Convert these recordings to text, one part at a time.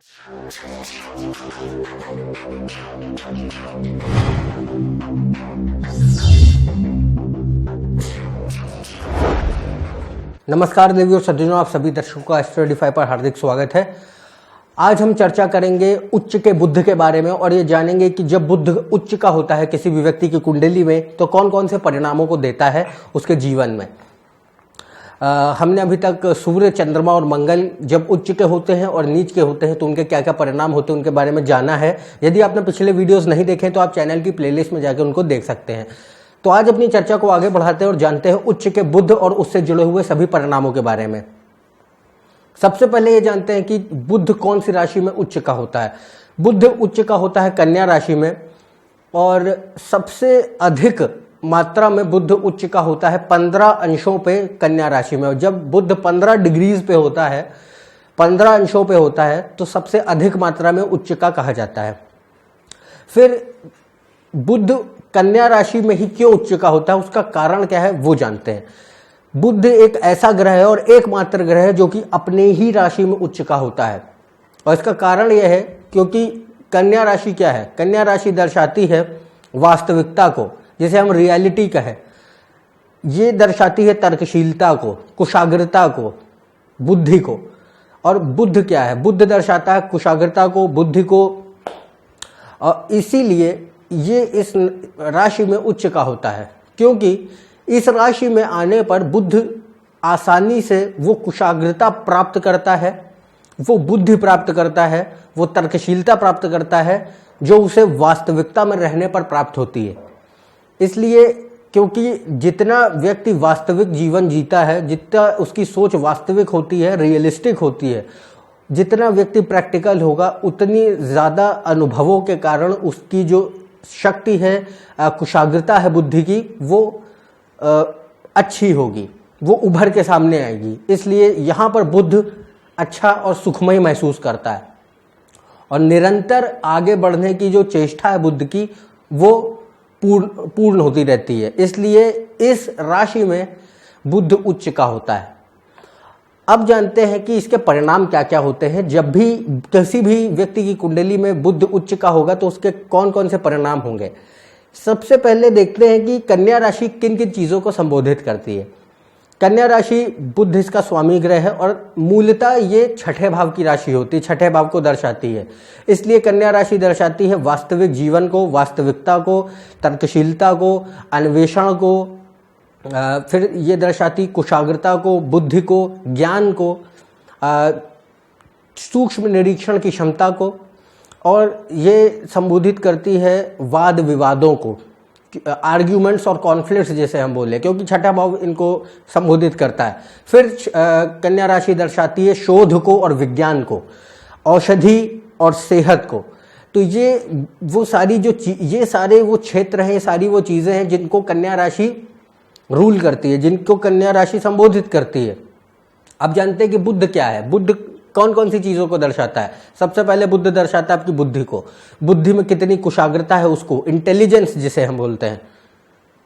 नमस्कार देवियों सज्जनों, आप सभी दर्शकों का एस्ट्रो85 पर हार्दिक स्वागत है। आज हम चर्चा करेंगे उच्च के बुध के बारे में और ये जानेंगे कि जब बुध उच्च का होता है किसी भी व्यक्ति की कुंडली में तो कौन कौन से परिणामों को देता है उसके जीवन में। हमने अभी तक सूर्य, चंद्रमा और मंगल जब उच्च के होते हैं और नीच के होते हैं तो उनके क्या क्या परिणाम होते हैं उनके बारे में जाना है। यदि आपने पिछले वीडियोस नहीं देखे तो आप चैनल की प्लेलिस्ट में जाकर उनको देख सकते हैं। तो आज अपनी चर्चा को आगे बढ़ाते हैं और जानते हैं उच्च के बुध और उससे जुड़े हुए सभी परिणामों के बारे में। सबसे पहले ये जानते हैं कि बुध कौन सी राशि में उच्च का होता है। बुध उच्च का होता है कन्या राशि में और सबसे अधिक मात्रा में बुध उच्च का होता है 15 अंशों पे कन्या राशि में। और जब बुध 15 डिग्रीज पे होता है, 15 अंशों पे होता है तो सबसे अधिक मात्रा में उच्च का कहा जाता है। फिर बुध कन्या राशि में ही क्यों उच्च का होता है, उसका कारण क्या है वो जानते हैं। बुध एक ऐसा ग्रह है और एकमात्र ग्रह है जो कि अपने ही राशि में उच्च का होता है। और इसका कारण यह है क्योंकि कन्या राशि क्या है, कन्या राशि दर्शाती है वास्तविकता को, जिसे हम रियलिटी कहें। ये दर्शाती है तर्कशीलता को, कुशाग्रता को, बुद्धि को। और बुध क्या है, बुध दर्शाता है कुशाग्रता को, बुद्धि को। और इसीलिए ये इस राशि में उच्च का होता है क्योंकि इस राशि में आने पर बुध आसानी से वो कुशाग्रता प्राप्त करता है, वो बुद्धि प्राप्त करता है, वो तर्कशीलता प्राप्त करता है जो उसे वास्तविकता में रहने पर प्राप्त होती है। इसलिए क्योंकि जितना व्यक्ति वास्तविक जीवन जीता है, जितना उसकी सोच वास्तविक होती है, रियलिस्टिक होती है, जितना व्यक्ति प्रैक्टिकल होगा उतनी ज़्यादा अनुभवों के कारण उसकी जो शक्ति है, कुशाग्रता है बुद्धि की, वो अच्छी होगी, वो उभर के सामने आएगी। इसलिए यहाँ पर बुध अच्छा और सुखमय महसूस करता है और निरंतर आगे बढ़ने की जो चेष्टा है बुध की वो पूर्ण होती रहती है। इसलिए इस राशि में बुध उच्च का होता है। अब जानते हैं कि इसके परिणाम क्या क्या होते हैं। जब भी किसी भी व्यक्ति की कुंडली में बुध उच्च का होगा तो उसके कौन कौन से परिणाम होंगे। सबसे पहले देखते हैं कि कन्या राशि किन किन चीज़ों को संबोधित करती है। कन्या राशि बुध इसका स्वामी ग्रह है और मूलतः ये छठे भाव की राशि होती है, छठे भाव को दर्शाती है। इसलिए कन्या राशि दर्शाती है वास्तविक जीवन को, वास्तविकता को, तर्कशीलता को, अन्वेषण को। फिर ये दर्शाती कुशाग्रता को, बुद्धि को, ज्ञान को, सूक्ष्म निरीक्षण की क्षमता को। और ये संबोधित करती है वाद विवादों को, आर्ग्यूमेंट्स और कॉन्फ्लिक्ट्स जैसे हम बोले, क्योंकि छठा भाव इनको संबोधित करता है। फिर कन्या राशि दर्शाती है शोध को और विज्ञान को, औषधि और सेहत को। तो ये वो सारी ये सारे वो क्षेत्र हैं, सारी वो चीज़ें हैं जिनको कन्या राशि रूल करती है, जिनको कन्या राशि संबोधित करती है। अब जानते हैं कि बुध क्या है। बुध कौन कौन सी चीज़ों को दर्शाता है। सबसे पहले बुध दर्शाता है आपकी बुद्धि को, बुद्धि में कितनी कुशाग्रता है उसको, इंटेलिजेंस जिसे हम बोलते हैं,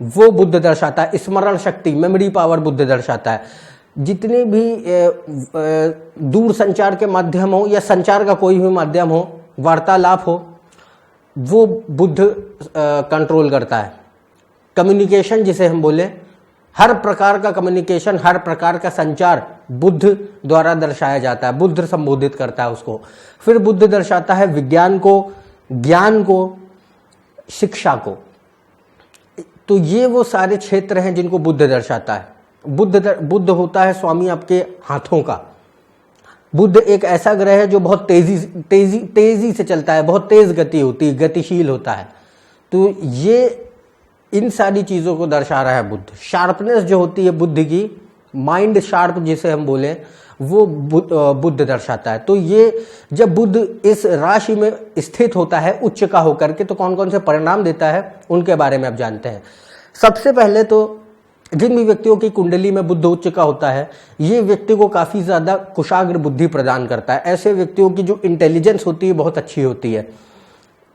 वो बुध दर्शाता है। स्मरण शक्ति, मेमोरी पावर बुध दर्शाता है। जितने भी दूर संचार के माध्यम हो या संचार का कोई भी माध्यम हो, वार्तालाप हो, वो बुध कंट्रोल करता है। कम्युनिकेशन जिसे हम बोले, हर प्रकार का कम्युनिकेशन, हर प्रकार का संचार बुध द्वारा दर्शाया जाता है, बुध संबोधित करता है उसको। फिर बुध दर्शाता है विज्ञान को, ज्ञान को, शिक्षा को। तो ये वो सारे क्षेत्र हैं जिनको बुध दर्शाता है। बुध होता है स्वामी आपके हाथों का। बुध एक ऐसा ग्रह है जो बहुत तेजी से चलता है, बहुत तेज गति होती है, गतिशील होता है। तो ये इन सारी चीज़ों को दर्शा रहा है बुध। शार्पनेस जो होती है बुद्धि की, माइंड शार्प जिसे हम बोले, वो बुध दर्शाता है। तो ये जब बुध इस राशि में स्थित होता है उच्च का होकर के तो कौन कौन से परिणाम देता है उनके बारे में अब जानते हैं। सबसे पहले तो जिन भी व्यक्तियों की कुंडली में बुध उच्च का होता है, ये व्यक्ति को काफ़ी ज़्यादा कुशाग्र बुद्धि प्रदान करता है। ऐसे व्यक्तियों की जो इंटेलिजेंस होती है बहुत अच्छी होती है,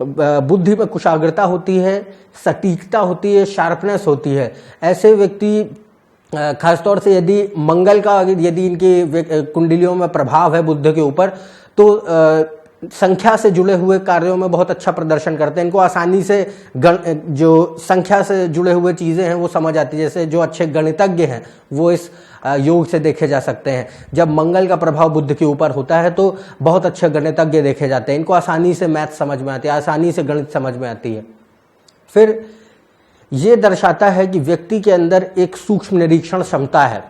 बुद्धि में कुशाग्रता होती है, सटीकता होती है, शार्पनेस होती है। ऐसे व्यक्ति खासतौर से यदि मंगल का यदि इनकी कुंडलियों में प्रभाव है बुध के ऊपर तो संख्या से जुड़े हुए कार्यों में बहुत अच्छा प्रदर्शन करते हैं। इनको आसानी से जो संख्या से जुड़े हुए चीज़ें हैं वो समझ आती है। जैसे जो अच्छे गणितज्ञ हैं वो इस योग से देखे जा सकते हैं। जब मंगल का प्रभाव बुध के ऊपर होता है तो बहुत अच्छे गणितज्ञ देखे जाते हैं। इनको आसानी से मैथ समझ में आती है, आसानी से गणित समझ में आती है। फिर ये दर्शाता है कि व्यक्ति के अंदर एक सूक्ष्म निरीक्षण क्षमता है,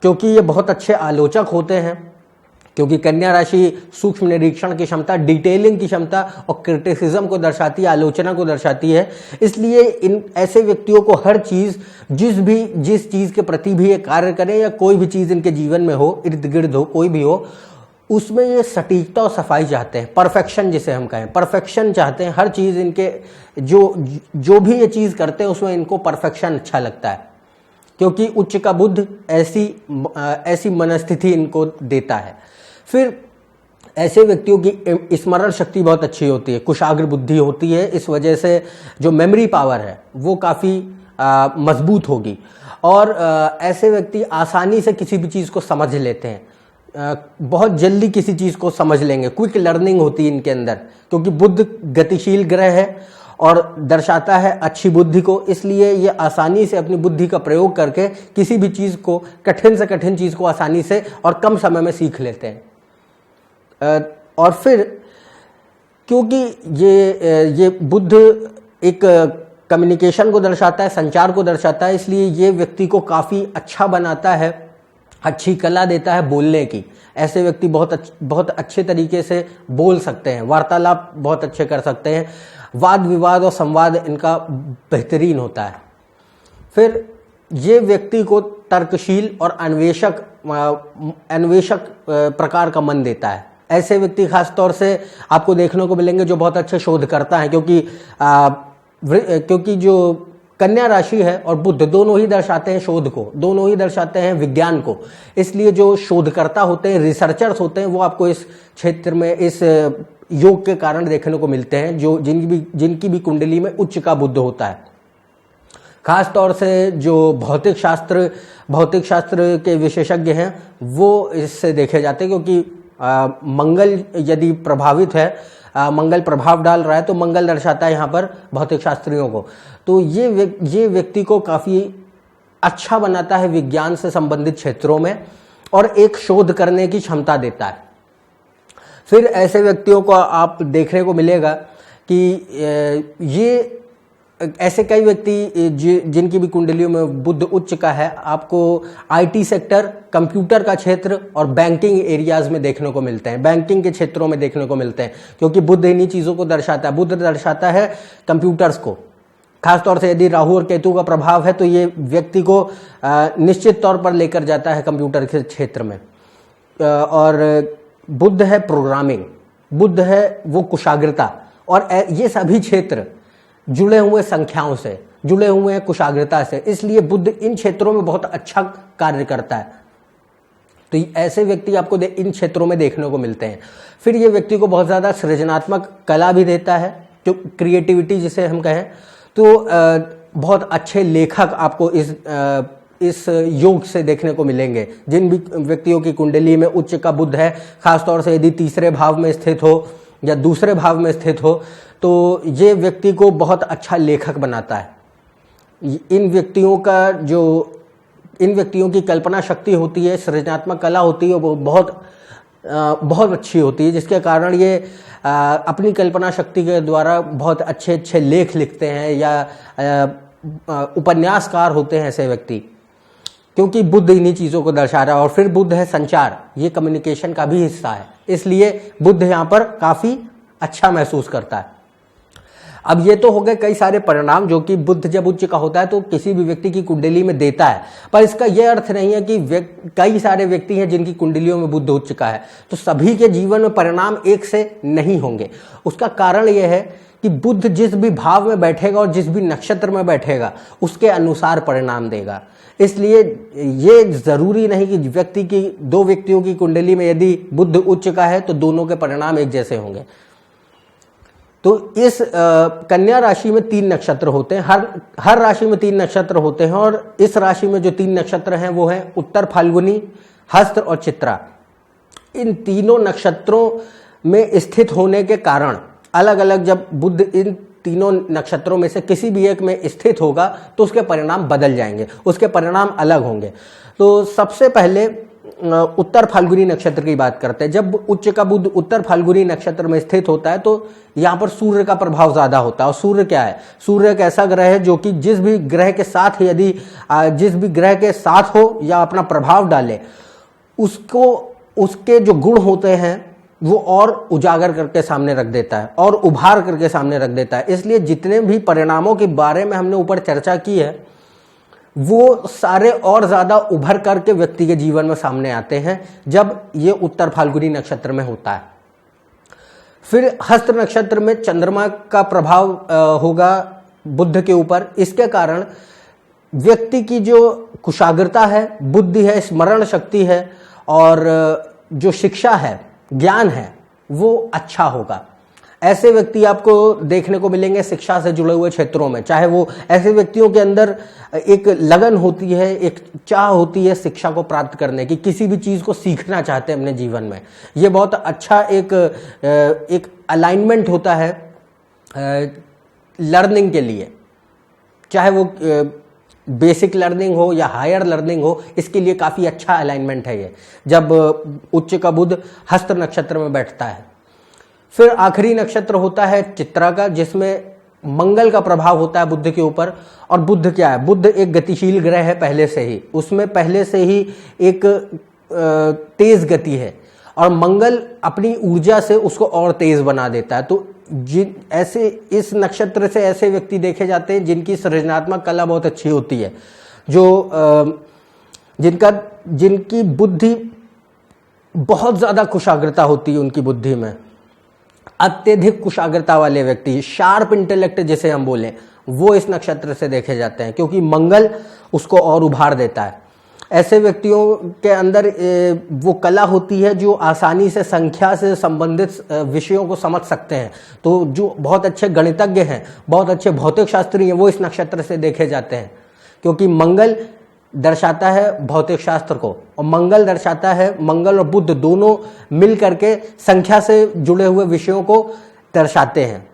क्योंकि ये बहुत अच्छे आलोचक होते हैं। क्योंकि कन्या राशि सूक्ष्म निरीक्षण की क्षमता, डिटेलिंग की क्षमता और क्रिटिसिज्म को दर्शाती है, आलोचना को दर्शाती है। इसलिए इन ऐसे व्यक्तियों को हर चीज़, जिस चीज़ के प्रति भी ये कार्य करें या कोई भी चीज़ इनके जीवन में हो, इर्द गिर्द हो, कोई भी हो, उसमें ये सटीकता और सफाई चाहते हैं। परफेक्शन जिसे हम कहें, परफेक्शन चाहते हैं। हर चीज़ इनके जो भी ये चीज़ करते हैं उसमें इनको परफेक्शन अच्छा लगता है, क्योंकि उच्च का बुध ऐसी मनस्थिति इनको देता है। फिर ऐसे व्यक्तियों की स्मरण शक्ति बहुत अच्छी होती है, कुशाग्र बुद्धि होती है। इस वजह से जो मेमोरी पावर है वो काफ़ी मजबूत होगी और ऐसे व्यक्ति आसानी से किसी भी चीज़ को समझ लेते हैं। बहुत जल्दी किसी चीज़ को समझ लेंगे। क्विक लर्निंग होती है इनके अंदर, क्योंकि बुध गतिशील ग्रह है और दर्शाता है अच्छी बुद्धि को। इसलिए ये आसानी से अपनी बुद्धि का प्रयोग करके किसी भी चीज़ को, कठिन से कठिन चीज़ को आसानी से और कम समय में सीख लेते हैं। और फिर क्योंकि ये बुध एक कम्युनिकेशन को दर्शाता है, संचार को दर्शाता है, इसलिए ये व्यक्ति को काफ़ी अच्छा बनाता है, अच्छी कला देता है बोलने की। ऐसे व्यक्ति बहुत अच्छे तरीके से बोल सकते हैं, वार्तालाप बहुत अच्छे कर सकते हैं, वाद विवाद और संवाद इनका बेहतरीन होता है। फिर ये व्यक्ति को तर्कशील और अन्वेषक प्रकार का मन देता है। ऐसे व्यक्ति खास तौर से आपको देखने को मिलेंगे जो बहुत अच्छे शोधकर्ता हैं, क्योंकि जो कन्या राशि है और बुध दोनों ही दर्शाते हैं शोध को, दोनों ही दर्शाते हैं विज्ञान को। इसलिए जो शोधकर्ता होते हैं, रिसर्चर्स होते हैं, वो आपको इस क्षेत्र में इस योग के कारण देखने को मिलते हैं, जो जिनकी भी कुंडली में उच्च का बुध होता है। खास तौर से जो भौतिक शास्त्र के विशेषज्ञ हैं वो इससे देखे जाते हैं, क्योंकि मंगल यदि प्रभावित है, मंगल प्रभाव डाल रहा है, तो मंगल दर्शाता है यहाँ पर भौतिक शास्त्रियों को। तो ये व्यक्ति को काफ़ी अच्छा बनाता है विज्ञान से संबंधित क्षेत्रों में और एक शोध करने की क्षमता देता है। फिर ऐसे व्यक्तियों को आप देखने को मिलेगा कि ये ऐसे कई व्यक्ति जिनकी भी कुंडलियों में बुध उच्च का है, आपको आईटी सेक्टर, कंप्यूटर का क्षेत्र और बैंकिंग एरियाज में देखने को मिलते हैं, बैंकिंग के क्षेत्रों में देखने को मिलते हैं, क्योंकि बुध इन्हीं चीज़ों को दर्शाता है। बुध दर्शाता है कंप्यूटर्स को। खासतौर से यदि राहु और केतु का प्रभाव है तो ये व्यक्ति को निश्चित तौर पर लेकर जाता है कंप्यूटर के क्षेत्र में। और बुध है प्रोग्रामिंग, बुध है वो कुशाग्रता, और ये सभी क्षेत्र जुड़े हुए संख्याओं से, जुड़े हुए हैं कुशाग्रता से। इसलिए बुध इन क्षेत्रों में बहुत अच्छा कार्य करता है। तो ऐसे व्यक्ति आपको इन क्षेत्रों में देखने को मिलते हैं। फिर ये व्यक्ति को बहुत ज़्यादा सृजनात्मक कला भी देता है, जो क्रिएटिविटी जिसे हम कहें। तो बहुत अच्छे लेखक आपको इस योग से देखने को मिलेंगे। जिन भी व्यक्तियों की कुंडली में उच्च का बुध है, खासतौर से यदि तीसरे भाव में स्थित हो या दूसरे भाव में स्थित हो, तो ये व्यक्ति को बहुत अच्छा लेखक बनाता है। इन व्यक्तियों की कल्पना शक्ति होती है, सृजनात्मक कला होती है, वो बहुत अच्छी होती है, जिसके कारण ये अपनी कल्पना शक्ति के द्वारा बहुत अच्छे अच्छे लेख लिखते हैं या उपन्यासकार होते हैं ऐसे व्यक्ति, क्योंकि बुध इन्हीं चीज़ों को दर्शा रहा है। और फिर बुध है संचार, ये कम्युनिकेशन का भी हिस्सा है, इसलिए बुध यहाँ पर काफ़ी अच्छा महसूस करता है। अब ये तो हो गए कई सारे परिणाम जो कि बुध जब उच्च का होता है तो किसी भी व्यक्ति की कुंडली में देता है, पर इसका यह अर्थ नहीं है कि कई सारे व्यक्ति हैं जिनकी कुंडलियों में बुध उच्च का है तो सभी के जीवन में परिणाम एक से नहीं होंगे। उसका कारण यह है कि बुध जिस भी भाव में बैठेगा और जिस भी नक्षत्र में बैठेगा उसके अनुसार परिणाम देगा। इसलिए ये जरूरी नहीं कि दो व्यक्तियों की कुंडली में यदि बुध उच्च का है तो दोनों के परिणाम एक जैसे होंगे। तो इस कन्या राशि में 3 नक्षत्र होते हैं, हर राशि में 3 नक्षत्र होते हैं, और इस राशि में जो 3 नक्षत्र हैं वो हैं उत्तर फाल्गुनी, हस्त और चित्रा। इन तीनों नक्षत्रों में स्थित होने के कारण अलग अलग, जब बुध इन तीनों नक्षत्रों में से किसी भी एक में स्थित होगा तो उसके परिणाम बदल जाएंगे, उसके परिणाम अलग होंगे। तो सबसे पहले उत्तर फाल्गुनी नक्षत्र की बात करते हैं। जब उच्च का बुध उत्तर फाल्गुनी नक्षत्र में स्थित होता है तो यहाँ पर सूर्य का प्रभाव ज्यादा होता है। और सूर्य क्या है? सूर्य एक ऐसा ग्रह है जो कि जिस भी ग्रह के साथ हो या अपना प्रभाव डाले, उसको उसके जो गुण होते हैं वो और उजागर करके सामने रख देता है और उभार करके सामने रख देता है। इसलिए जितने भी परिणामों के बारे में हमने ऊपर चर्चा की है वो सारे और ज्यादा उभर करके व्यक्ति के जीवन में सामने आते हैं जब ये उत्तर फाल्गुनी नक्षत्र में होता है। फिर हस्त नक्षत्र में चंद्रमा का प्रभाव होगा बुध के ऊपर। इसके कारण व्यक्ति की जो कुशाग्रता है, बुद्धि है, स्मरण शक्ति है और जो शिक्षा है, ज्ञान है, वो अच्छा होगा। ऐसे व्यक्ति आपको देखने को मिलेंगे शिक्षा से जुड़े हुए क्षेत्रों में। चाहे वो ऐसे व्यक्तियों के अंदर एक लगन होती है, एक चाह होती है शिक्षा को प्राप्त करने की, किसी भी चीज को सीखना चाहते हैं अपने जीवन में। ये बहुत अच्छा एक अलाइनमेंट होता है लर्निंग के लिए, चाहे वो बेसिक लर्निंग हो या हायर लर्निंग हो, इसके लिए काफी अच्छा अलाइनमेंट है ये जब उच्च का बुध हस्त नक्षत्र में बैठता है। फिर आखिरी नक्षत्र होता है चित्रा का, जिसमें मंगल का प्रभाव होता है बुध के ऊपर। और बुध क्या है? बुध एक गतिशील ग्रह है पहले से ही, उसमें पहले से ही एक तेज गति है और मंगल अपनी ऊर्जा से उसको और तेज बना देता है। तो इस नक्षत्र से ऐसे व्यक्ति देखे जाते हैं जिनकी सृजनात्मक कला बहुत अच्छी होती है, जो जिनकी बुद्धि बहुत ज्यादा कुशाग्रता होती है, उनकी बुद्धि में अत्यधिक कुशाग्रता वाले व्यक्ति, शार्प इंटेलेक्ट जिसे हम बोलें, वो इस नक्षत्र से देखे जाते हैं क्योंकि मंगल उसको और उभार देता है। ऐसे व्यक्तियों के अंदर वो कला होती है जो आसानी से संख्या से संबंधित विषयों को समझ सकते हैं। तो जो बहुत अच्छे गणितज्ञ हैं, बहुत अच्छे भौतिक शास्त्री हैं, वो इस नक्षत्र से देखे जाते हैं क्योंकि मंगल दर्शाता है भौतिक शास्त्र को और मंगल दर्शाता है, मंगल और बुध दोनों मिल करके संख्या से जुड़े हुए विषयों को दर्शाते हैं,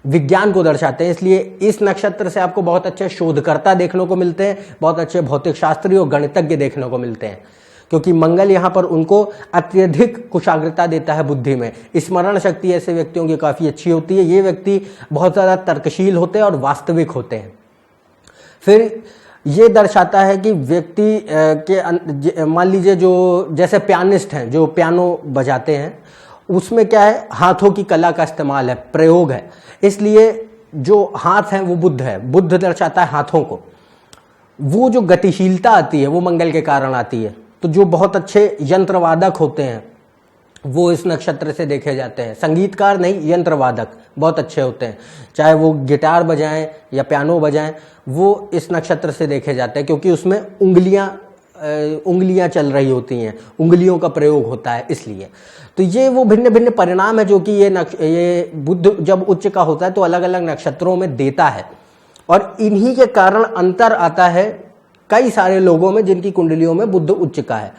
विज्ञान को दर्शाते हैं। इसलिए इस नक्षत्र से आपको बहुत अच्छे शोधकर्ता देखने को मिलते हैं, बहुत अच्छे भौतिक शास्त्री और गणितज्ञ देखने को मिलते हैं क्योंकि मंगल यहाँ पर उनको अत्यधिक कुशाग्रता देता है बुद्धि में। स्मरण शक्ति ऐसे व्यक्तियों की काफी अच्छी होती है। ये व्यक्ति बहुत ज्यादा तर्कशील होते हैं और वास्तविक होते हैं। फिर ये दर्शाता है कि व्यक्ति के मान लीजिए जो जैसे पियानिस्ट हैं जो पियानो बजाते हैं, उसमें क्या है, हाथों की कला का इस्तेमाल है, प्रयोग है। इसलिए जो हाथ हैं वो बुध है, बुध दर्शाता है हाथों को। वो जो गतिशीलता आती है वो मंगल के कारण आती है। तो जो बहुत अच्छे यंत्रवादक होते हैं वो इस नक्षत्र से देखे जाते हैं। संगीतकार नहीं, यंत्रवादक बहुत अच्छे होते हैं, चाहे वो गिटार बजाएं या पियानो बजाएं, वो इस नक्षत्र से देखे जाते हैं क्योंकि उसमें उंगलियां चल रही होती हैं, उंगलियों का प्रयोग होता है। इसलिए तो ये वो भिन्न भिन्न परिणाम है जो कि ये बुध जब उच्च का होता है तो अलग अलग नक्षत्रों में देता है और इन्हीं के कारण अंतर आता है कई सारे लोगों में जिनकी कुंडलियों में बुध उच्च का है।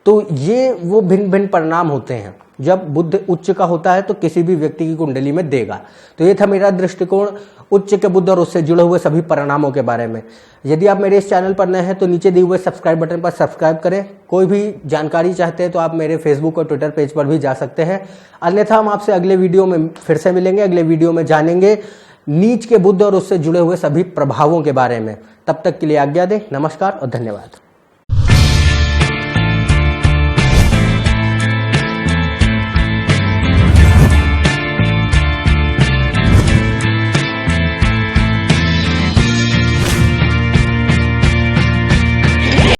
तो ये वो भिन्न भिन्न परिणाम होते हैं जब बुध उच्च का होता है तो किसी भी व्यक्ति की कुंडली में देगा। तो ये था मेरा दृष्टिकोण उच्च के बुध और उससे जुड़े हुए सभी परिणामों के बारे में। यदि आप मेरे इस चैनल पर नए हैं तो नीचे दिए हुए सब्सक्राइब बटन पर सब्सक्राइब करें। कोई भी जानकारी चाहते हैं तो आप मेरे फेसबुक और ट्विटर पेज पर भी जा सकते हैं। अन्यथा हम आपसे अगले वीडियो में फिर से मिलेंगे। अगले वीडियो में जानेंगे नीच के बुध और उससे जुड़े हुए सभी प्रभावों के बारे में। तब तक के लिए आज्ञा दें। नमस्कार और धन्यवाद।